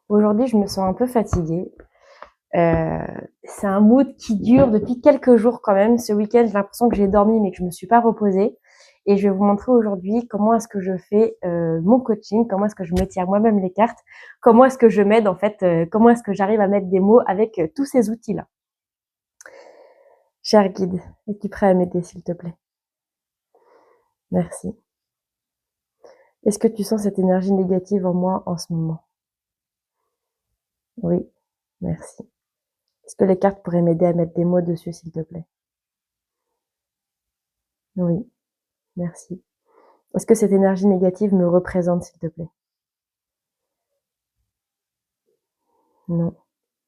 Aujourd'hui, je me sens un peu fatiguée. Euh, c'est un mood qui dure depuis quelques jours quand même. Ce week-end, j'ai l'impression que j'ai dormi mais que je me suis pas reposée. Et je vais vous montrer aujourd'hui comment est-ce que je fais mon coaching, comment est-ce que je me tire moi-même les cartes, comment est-ce que je m'aide en fait, comment est-ce que j'arrive à mettre des mots avec tous ces outils-là. Cher guide, es-tu prêt à m'aider s'il te plaît? Merci. Est-ce que tu sens cette énergie négative en moi en ce moment? Oui, merci. Est-ce que les cartes pourraient m'aider à mettre des mots dessus s'il te plaît? Oui, merci. Est-ce que cette énergie négative me représente, s'il te plaît? Non.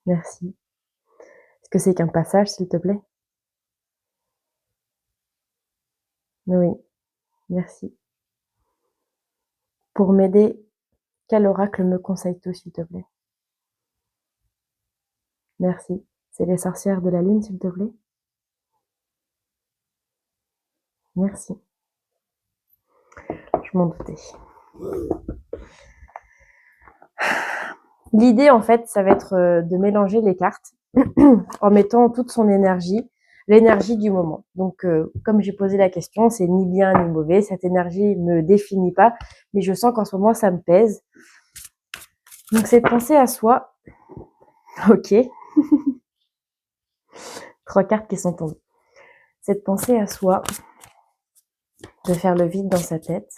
Merci. Est-ce que c'est qu'un passage, s'il te plaît? Oui. Merci. Pour m'aider, quel oracle me conseilles-tu, s'il te plaît? Merci. C'est les sorcières de la lune, s'il te plaît? Merci. Je m'en doutais. L'idée, en fait, ça va être de mélanger les cartes en mettant toute son énergie, l'énergie du moment. Donc, comme j'ai posé la question, c'est ni bien ni mauvais. Cette énergie me définit pas, mais je sens qu'en ce moment, ça me pèse. Donc, c'est de penser à soi. Ok. 3 cartes qui sont tombées. C'est de penser à soi, de faire le vide dans sa tête,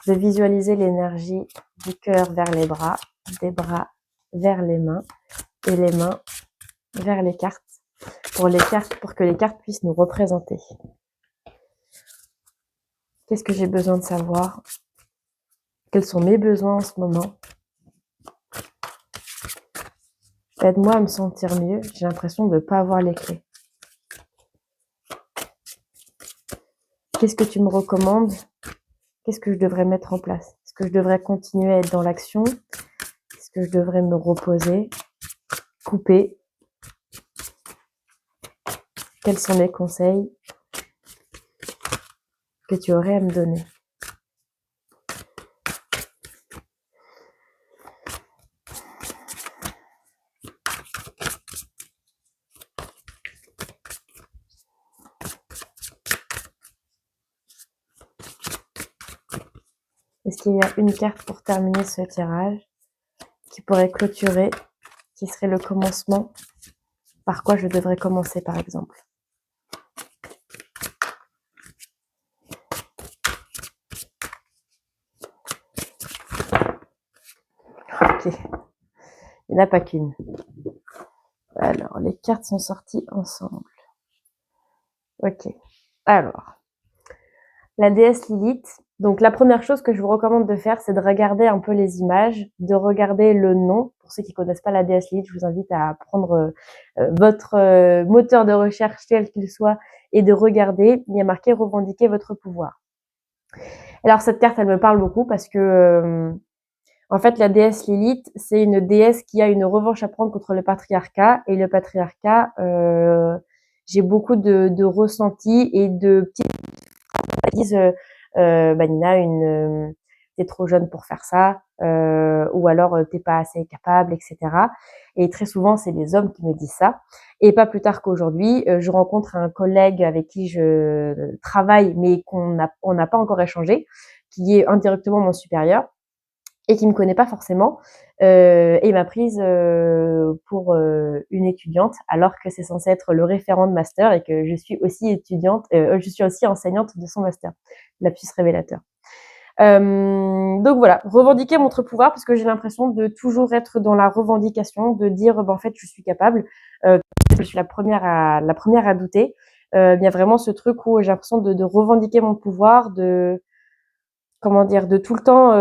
de visualiser l'énergie du cœur vers les bras, des bras vers les mains et les mains vers les cartes pour que les cartes puissent nous représenter. Qu'est-ce que j'ai besoin de savoir? Quels sont mes besoins en ce moment? Aide-moi à me sentir mieux. J'ai l'impression de ne pas avoir les clés. Qu'est-ce que tu me recommandes? Qu'est-ce que je devrais mettre en place? Est-ce que je devrais continuer à être dans l'action? Est-ce que je devrais me reposer? Couper? Quels sont les conseils que tu aurais à me donner? Est-ce qu'il y a une carte pour terminer ce tirage qui pourrait clôturer, qui serait le commencement? Par quoi je devrais commencer, par exemple? Ok, il n'y en a pas qu'une. Alors, les cartes sont sorties ensemble. Ok, alors, la déesse Lilith. Donc, la première chose que je vous recommande de faire, c'est de regarder un peu les images, de regarder le nom. Pour ceux qui connaissent pas la déesse Lilith, je vous invite à prendre votre moteur de recherche, quel qu'il soit, et de regarder. Il y a marqué revendiquer votre pouvoir. Alors, cette carte, elle me parle beaucoup parce que, en fait, la déesse Lilith, c'est une déesse qui a une revanche à prendre contre le patriarcat. Et le patriarcat, j'ai beaucoup de ressentis et de petites disent Nina, t'es trop jeune pour faire ça, ou alors t'es pas assez capable, etc. Et très souvent, c'est les hommes qui me disent ça. Et pas plus tard qu'aujourd'hui, je rencontre un collègue avec qui je travaille, mais on n'a pas encore échangé, qui est indirectement mon supérieur et qui me connaît pas forcément, et m'a prise pour une étudiante, alors que c'est censé être le référent de master et que je suis aussi étudiante, je suis aussi enseignante de son master, lapsus révélateur. Donc voilà, revendiquer montre pouvoir parce que j'ai l'impression de toujours être dans la revendication, de dire en fait je suis capable, je suis la première à douter. Il y a vraiment ce truc où j'ai l'impression de revendiquer mon pouvoir, de comment dire, de tout le temps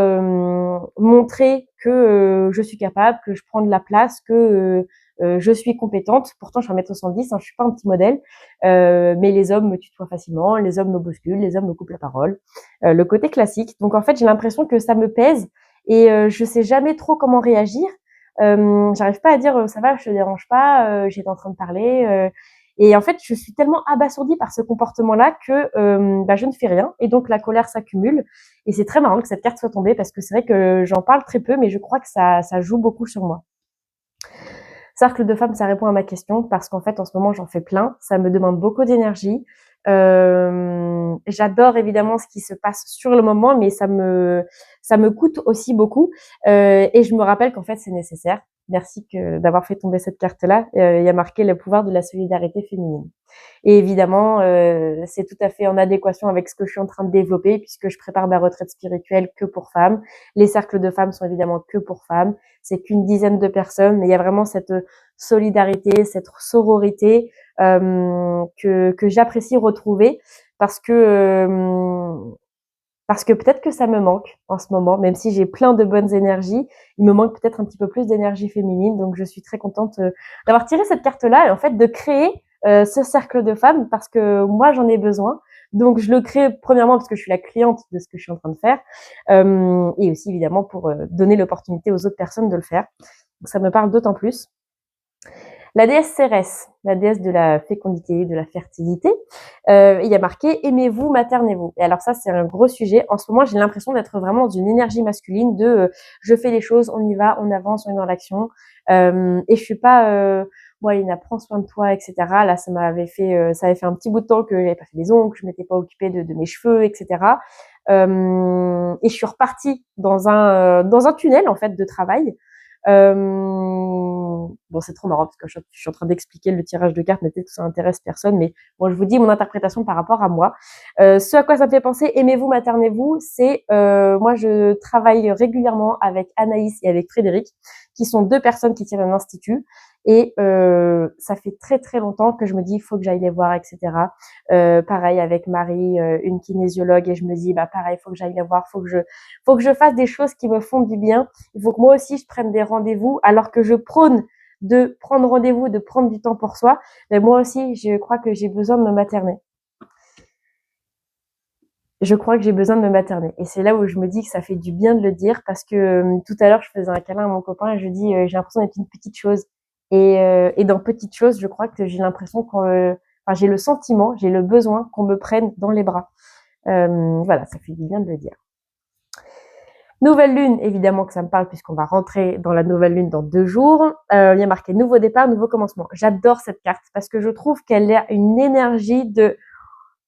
montrer que je suis capable, que je prends de la place, que je suis compétente. Pourtant, je suis 1m70, hein, je suis pas un petit modèle, mais les hommes me tutoient facilement, les hommes me bousculent, les hommes me coupent la parole. Le côté classique. Donc en fait, j'ai l'impression que ça me pèse et je sais jamais trop comment réagir. J'arrive pas à dire ça va, je te dérange pas, j'étais en train de parler. Et en fait, je suis tellement abasourdie par ce comportement-là que je ne fais rien. Et donc, la colère s'accumule. Et c'est très marrant que cette carte soit tombée parce que c'est vrai que j'en parle très peu, mais je crois que ça joue beaucoup sur moi. Cercle de femmes, ça répond à ma question parce qu'en fait, en ce moment, j'en fais plein. Ça me demande beaucoup d'énergie. J'adore évidemment ce qui se passe sur le moment, mais ça me coûte aussi beaucoup. Et je me rappelle qu'en fait, c'est nécessaire. Merci d'avoir fait tomber cette carte-là. Il y a marqué le pouvoir de la solidarité féminine. Et évidemment, c'est tout à fait en adéquation avec ce que je suis en train de développer puisque je prépare ma retraite spirituelle que pour femmes. Les cercles de femmes sont évidemment que pour femmes. C'est qu'une dizaine de personnes, mais il y a vraiment cette solidarité, cette sororité que j'apprécie retrouver parce que peut-être que ça me manque en ce moment, même si j'ai plein de bonnes énergies, il me manque peut-être un petit peu plus d'énergie féminine. Donc je suis très contente d'avoir tiré cette carte-là et en fait de créer ce cercle de femmes parce que moi j'en ai besoin. Donc je le crée premièrement parce que je suis la cliente de ce que je suis en train de faire et aussi évidemment pour donner l'opportunité aux autres personnes de le faire. Donc ça me parle d'autant plus. La déesse Cérès, la déesse de la fécondité, de la fertilité, il y a marqué « Aimez-vous, maternez-vous ». Et alors ça, c'est un gros sujet. En ce moment, j'ai l'impression d'être vraiment dans une énergie masculine de je fais les choses, on y va, on avance, on est dans l'action. Et je suis pas Ina, prends soin de toi, etc. Là, ça avait fait un petit bout de temps que j'avais pas fait les ongles, que je m'étais pas occupée de mes cheveux, etc. Et je suis repartie dans un tunnel en fait de travail. Bon, c'est trop marrant parce que je suis en train d'expliquer le tirage de cartes, mais peut-être que ça intéresse personne. Mais bon, je vous dis mon interprétation par rapport à moi. Ce à quoi ça me fait penser, aimez-vous, maternez-vous, c'est moi je travaille régulièrement avec Anaïs et avec Frédéric, qui sont deux personnes qui tiennent un institut. Et ça fait très très longtemps que je me dis il faut que j'aille les voir, etc. Pareil avec Marie, une kinésiologue, et je me dis pareil, il faut que j'aille les voir, faut que je fasse des choses qui me font du bien. Il faut que moi aussi je prenne des rendez-vous, alors que je prône de prendre rendez-vous, de prendre du temps pour soi. Mais moi aussi, je crois que j'ai besoin de me materner. Je crois que j'ai besoin de me materner. Et c'est là où je me dis que ça fait du bien de le dire parce que tout à l'heure, je faisais un câlin à mon copain et je dis j'ai l'impression d'être une petite chose. Et dans petite chose, je crois que j'ai l'impression j'ai le sentiment, j'ai le besoin qu'on me prenne dans les bras. Voilà, ça fait du bien de le dire. Nouvelle lune, évidemment que ça me parle puisqu'on va rentrer dans la nouvelle lune dans 2 jours. Il y a marqué nouveau départ, nouveau commencement. J'adore cette carte parce que je trouve qu'elle a une énergie de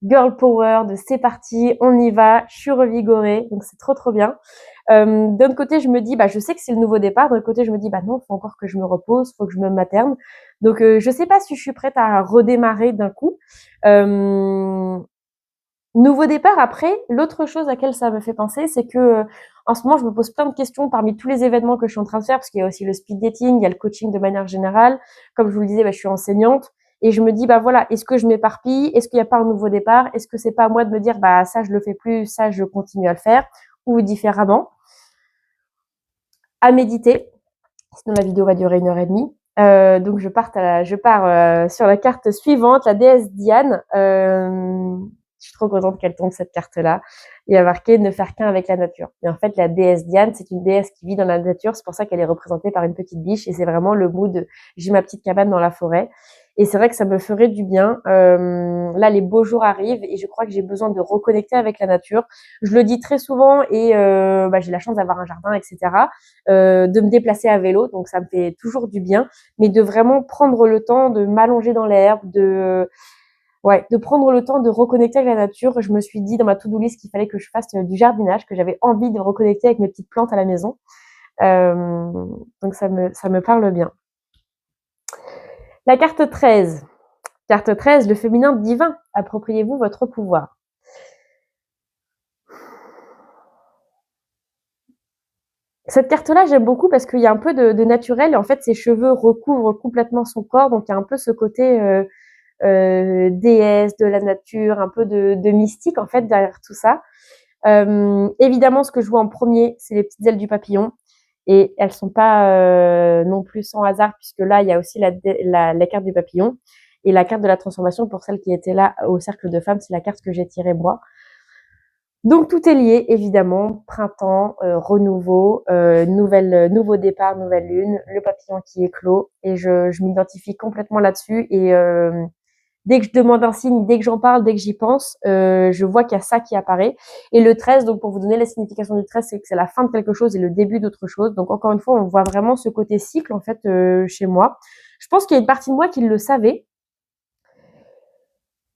girl power, de c'est parti, on y va, je suis revigorée, donc c'est trop trop bien. D'un côté, je me dis, je sais que c'est le nouveau départ. D'un côté, je me dis, non, faut encore que je me repose, faut que je me materne. Donc, je sais pas si je suis prête à redémarrer d'un coup. Nouveau départ. Après, l'autre chose à laquelle ça me fait penser, c'est que en ce moment, je me pose plein de questions parmi tous les événements que je suis en train de faire, parce qu'il y a aussi le speed dating, il y a le coaching de manière générale. Comme je vous le disais, je suis enseignante. Et je me dis, voilà, est-ce que je m'éparpille? Est-ce qu'il n'y a pas un nouveau départ? Est-ce que c'est pas à moi de me dire, ça, je le fais plus, ça, je continue à le faire, ou différemment? À méditer. Sinon, la vidéo va durer 1h30. Donc, je pars sur la carte suivante, la déesse Diane. Je suis trop contente qu'elle tombe, cette carte-là. Il y a marqué « ne faire qu'un avec la nature ». Et en fait, la déesse Diane, c'est une déesse qui vit dans la nature. C'est pour ça qu'elle est représentée par une petite biche. Et c'est vraiment le mood « j'ai ma petite cabane dans la forêt ». Et c'est vrai que ça me ferait du bien. Là, les beaux jours arrivent et je crois que j'ai besoin de reconnecter avec la nature. Je le dis très souvent et j'ai la chance d'avoir un jardin, etc. De me déplacer à vélo, donc ça me fait toujours du bien. Mais de vraiment prendre le temps de m'allonger dans l'herbe, de prendre le temps de reconnecter avec la nature. Je me suis dit dans ma to-do list qu'il fallait que je fasse du jardinage, que j'avais envie de reconnecter avec mes petites plantes à la maison. Donc ça me parle bien. La carte 13. Carte 13, le féminin divin. Appropriez-vous votre pouvoir. Cette carte-là, j'aime beaucoup parce qu'il y a un peu de naturel. Et en fait, ses cheveux recouvrent complètement son corps. Donc, il y a un peu ce côté déesse de la nature, un peu de mystique, en fait, derrière tout ça. Évidemment, ce que je vois en premier, c'est les petites ailes du papillon. Et elles sont pas non plus sans hasard, puisque là, il y a aussi la carte du papillon. Et la carte de la transformation, pour celles qui étaient là au cercle de femmes, c'est la carte que j'ai tirée moi. Donc tout est lié, évidemment, printemps, renouveau, nouveau départ, nouvelle lune, le papillon qui éclot, et je m'identifie complètement là-dessus. Et dès que je demande un signe, dès que j'en parle, dès que j'y pense, je vois qu'il y a ça qui apparaît. Et le 13, donc pour vous donner la signification du 13, c'est que c'est la fin de quelque chose et le début d'autre chose. Donc encore une fois, on voit vraiment ce côté cycle en fait chez moi. Je pense qu'il y a une partie de moi qui le savait,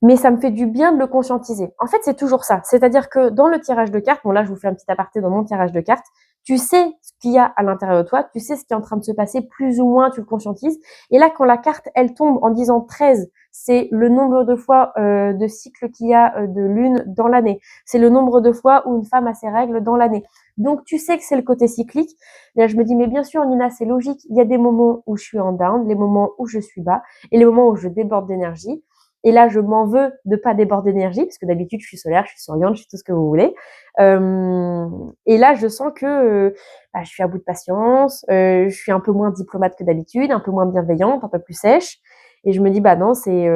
mais ça me fait du bien de le conscientiser. En fait, c'est toujours ça. C'est-à-dire que dans le tirage de cartes, bon là, je vous fais un petit aparté dans mon tirage de cartes, tu sais ce qu'il y a à l'intérieur de toi, tu sais ce qui est en train de se passer, plus ou moins tu le conscientises. Et là, quand la carte, elle tombe en disant 13, c'est le nombre de fois de cycles qu'il y a de lune dans l'année. C'est le nombre de fois où une femme a ses règles dans l'année. Donc, tu sais que c'est le côté cyclique. Et là, je me dis, mais bien sûr, Nina, c'est logique. Il y a des moments où je suis en down, les moments où je suis bas et les moments où je déborde d'énergie. Et là, je m'en veux de pas déborder d'énergie, parce que d'habitude, je suis solaire, je suis souriante, je suis tout ce que vous voulez. Et là, je sens que je suis à bout de patience, je suis un peu moins diplomate que d'habitude, un peu moins bienveillante, un peu plus sèche. Et je me dis, bah non, c'est,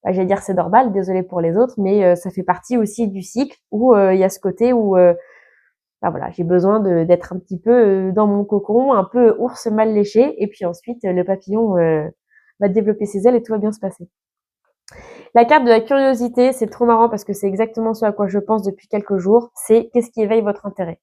j'allais dire c'est normal, désolée pour les autres, mais ça fait partie aussi du cycle où il y a ce côté où voilà, j'ai besoin d'être un petit peu dans mon cocon, un peu ours mal léché, et puis ensuite le papillon va développer ses ailes et tout va bien se passer. La carte de la curiosité, c'est trop marrant parce que c'est exactement ce à quoi je pense depuis quelques jours. C'est qu'est-ce qui éveille votre intérêt.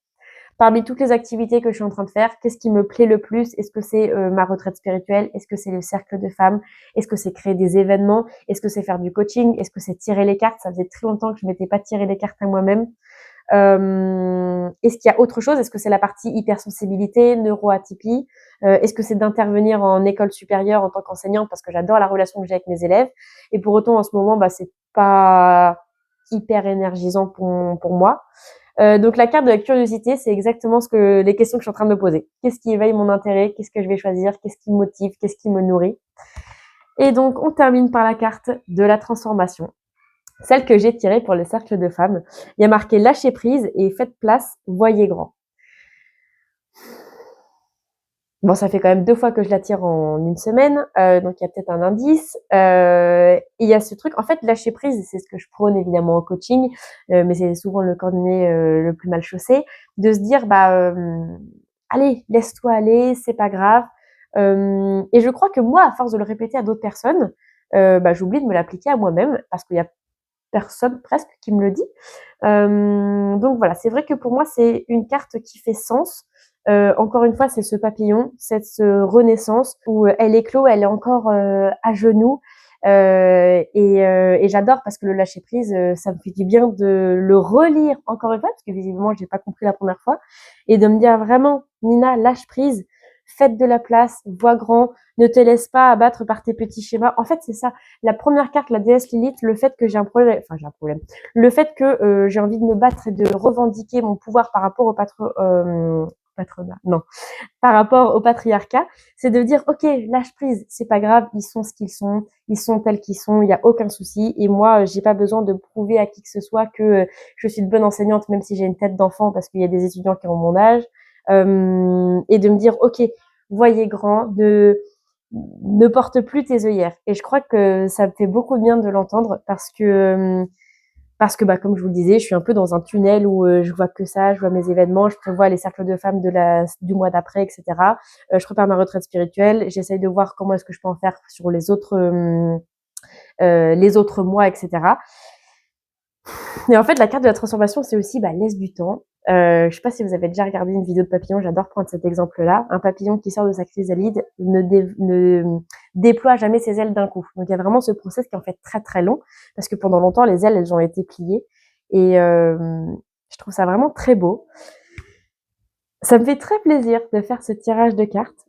Parmi toutes les activités que je suis en train de faire, qu'est-ce qui me plaît le plus? Est-ce que c'est ma retraite spirituelle? Est-ce que c'est le cercle de femmes? Est-ce que c'est créer des événements? Est-ce que c'est faire du coaching? Est-ce que c'est tirer les cartes? Ça faisait très longtemps que je m'étais pas tiré les cartes à moi-même. Est-ce qu'il y a autre chose? Est-ce que c'est la partie hypersensibilité, neuroatypie? Est-ce que c'est d'intervenir en école supérieure en tant qu'enseignante parce que j'adore la relation que j'ai avec mes élèves et pour autant en ce moment c'est pas hyper énergisant pour moi. Donc la carte de la curiosité, c'est exactement les questions que je suis en train de me poser. Qu'est-ce qui éveille mon intérêt? Qu'est-ce que je vais choisir? Qu'est-ce qui me motive? Qu'est-ce qui me nourrit? Et donc on termine par la carte de la transformation. Celle que j'ai tirée pour le cercle de femmes. Il y a marqué lâcher prise et faites place, voyez grand. Bon, ça fait quand même 2 fois que je la tire en une semaine, donc il y a peut-être un indice. Il y a ce truc, en fait, lâcher prise, c'est ce que je prône évidemment en coaching, mais c'est souvent le cordonnier le plus mal chaussé, de se dire, allez, laisse-toi aller, c'est pas grave. Et je crois que moi, à force de le répéter à d'autres personnes, j'oublie de me l'appliquer à moi-même parce qu'il y a personne presque qui me le dit. Donc voilà, c'est vrai que pour moi, c'est une carte qui fait sens. Encore une fois, c'est ce papillon, cette renaissance où elle éclot, elle est encore à genoux. Et j'adore parce que le lâcher prise, ça me fait du bien de le relire encore une fois parce que visiblement j'ai pas compris la première fois et de me dire vraiment Nina, lâche prise, faites de la place, vois grand, ne te laisse pas abattre par tes petits schémas. En fait, c'est ça. La première carte, la déesse Lilith, le fait que j'ai un problème, le fait que j'ai envie de me battre et de revendiquer mon pouvoir par rapport au patronat, non, par rapport au patriarcat, c'est de dire ok, lâche prise, c'est pas grave, ils sont ce qu'ils sont, ils sont tels qu'ils sont, il y a aucun souci. Et moi, j'ai pas besoin de prouver à qui que ce soit que je suis une bonne enseignante, même si j'ai une tête d'enfant, parce qu'il y a des étudiants qui ont mon âge, et de me dire ok, voyez grand, ne porte plus tes œillères. Et je crois que ça me fait beaucoup de bien de l'entendre parce que comme je vous le disais, je suis un peu dans un tunnel où je vois que ça, je vois mes événements, je prévois les cercles de femmes du mois d'après, etc. Je prépare ma retraite spirituelle, j'essaye de voir comment est-ce que je peux en faire sur les autres mois, etc. Et en fait, la carte de la transformation, c'est aussi laisse du temps. Je sais pas si vous avez déjà regardé une vidéo de papillon, j'adore prendre cet exemple-là. Un papillon qui sort de sa chrysalide ne déploie jamais ses ailes d'un coup. Donc il y a vraiment ce process qui est en fait très très long, parce que pendant longtemps, les ailes, elles ont été pliées. Et je trouve ça vraiment très beau. Ça me fait très plaisir de faire ce tirage de cartes.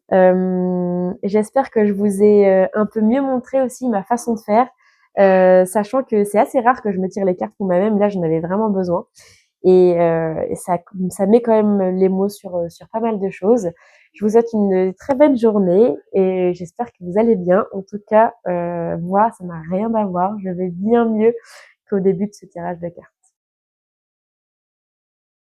J'espère que je vous ai un peu mieux montré aussi ma façon de faire, sachant que c'est assez rare que je me tire les cartes pour moi-même. Là, j'en avais vraiment besoin. Et ça met quand même les mots sur pas mal de choses. Je vous souhaite une très belle journée et j'espère que vous allez bien. En tout cas, moi, ça n'a rien à voir. Je vais bien mieux qu'au début de ce tirage de cartes.